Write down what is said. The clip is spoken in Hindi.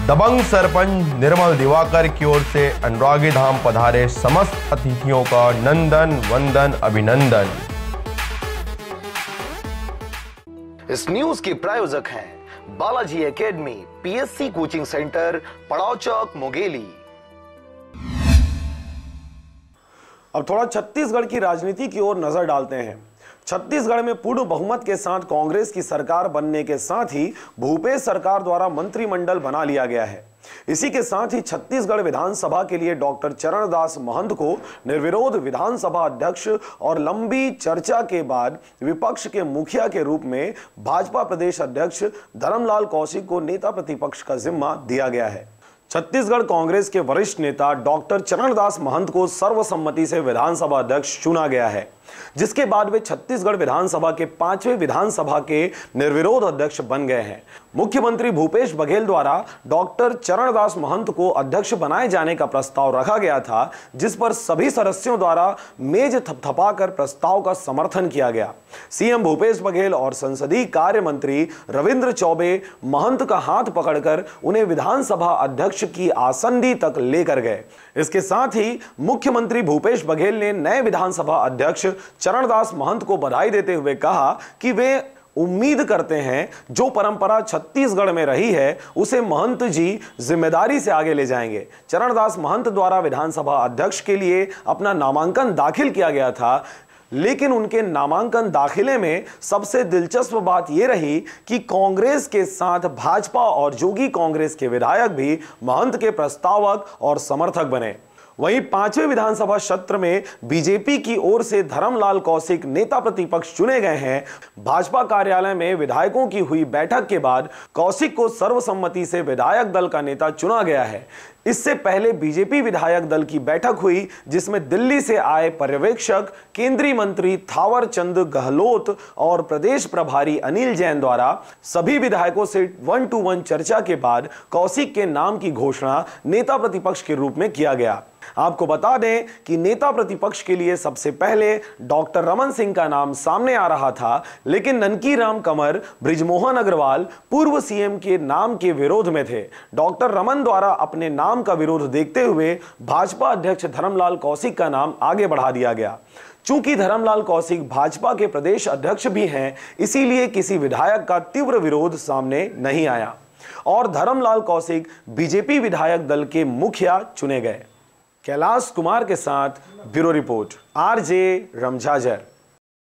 दबंग सरपंच निर्मल दिवाकर की ओर से अनुरागी धाम पधारे समस्त अतिथियों का नंदन वंदन अभिनंदन। इस न्यूज के प्रायोजक हैं Balaji academy, PSC coaching centre, पड़ाव चौक, मुंगेली। अब थोड़ा छत्तीसगढ़ की राजनीति की ओर नजर डालते हैं। छत्तीसगढ़ में पूर्ण बहुमत के साथ कांग्रेस की सरकार बनने के साथ ही भूपेश सरकार द्वारा मंत्रिमंडल बना लिया गया है। इसी के साथ ही छत्तीसगढ़ विधानसभा के लिए डॉक्टर चरणदास महंत को निर्विरोध विधानसभा अध्यक्ष और लंबी चर्चा के बाद विपक्ष के मुखिया के रूप में भाजपा प्रदेश अध्यक्ष धर्मलाल कौशिक को नेता प्रतिपक्ष का जिम्मा दिया गया है। छत्तीसगढ़ कांग्रेस के वरिष्ठ नेता डॉक्टर चरणदास महंत को सर्वसम्मति से विधानसभा अध्यक्ष चुना गया है, जिसके बाद वे छत्तीसगढ़ विधानसभा के 5वें विधानसभा के निर्विरोध अध्यक्ष बन गए हैं। मुख्यमंत्री भूपेश बघेल द्वारा डॉक्टर चरणदास महंत को अध्यक्ष बनाए जाने का प्रस्ताव रखा गया था, जिस पर सभी सदस्यों द्वारा मेज थपथपाकर प्रस्ताव का समर्थन किया गया। सीएम भूपेश बघेल और संसदीय कार्य मंत्री रविंद्र चौबे महंत का हाथ पकड़कर उन्हें विधानसभा अध्यक्ष की आसंदी तक लेकर गए। इसके साथ ही मुख्यमंत्री भूपेश बघेल ने नए विधानसभा अध्यक्ष चरणदास महंत को बधाई देते हुए कहा कि वे उम्मीद करते हैं जो परंपरा छत्तीसगढ़ में रही है उसे महंत जी जिम्मेदारी से आगे ले जाएंगे। चरणदास महंत द्वारा विधानसभा अध्यक्ष के लिए अपना नामांकन दाखिल किया गया था, लेकिन उनके नामांकन दाखिले में सबसे दिलचस्प बात यह रही कि कांग्रेस के साथ भाजपा और जोगी कांग्रेस के विधायक भी महंत के प्रस्तावक और समर्थक बने। वहीं 5वें विधानसभा सत्र में बीजेपी की ओर से धर्मलाल कौशिक नेता प्रतिपक्ष चुने गए हैं। भाजपा कार्यालय में विधायकों की हुई बैठक के बाद कौशिक को सर्वसम्मति से विधायक दल का नेता चुना गया है। इससे पहले बीजेपी विधायक दल की बैठक हुई, जिसमें दिल्ली से आए पर्यवेक्षक, केंद्रीय मंत्री थावर चंद गहलोत और प्रदेश प्रभारी अनिल जैन द्वारा सभी विधायकों से 1-to-1 चर्चा के बाद कौशिक के नाम की घोषणा नेता प्रतिपक्ष के रूप में किया गया। आपको बता दें कि नेता प्रतिपक्ष के लिए सबसे पहले डॉक्टर रमन सिंह का नाम सामने आ रहा था, लेकिन ननकी राम कंवर, बृजमोहन अग्रवाल पूर्व सीएम के नाम के विरोध में थे। डॉक्टर रमन द्वारा अपने नाम का विरोध देखते हुए भाजपा अध्यक्ष धर्मलाल कौशिक का नाम आगे बढ़ा दिया गया। चूंकि धर्मलाल कौशिक भाजपा के प्रदेश अध्यक्ष भी हैं, इसीलिए किसी विधायक का तीव्र विरोध सामने नहीं आया और धर्मलाल कौशिक बीजेपी विधायक दल के मुखिया चुने गए। कैलाश कुमार के साथ ब्यूरो रिपोर्ट, आरजे रमझाजर।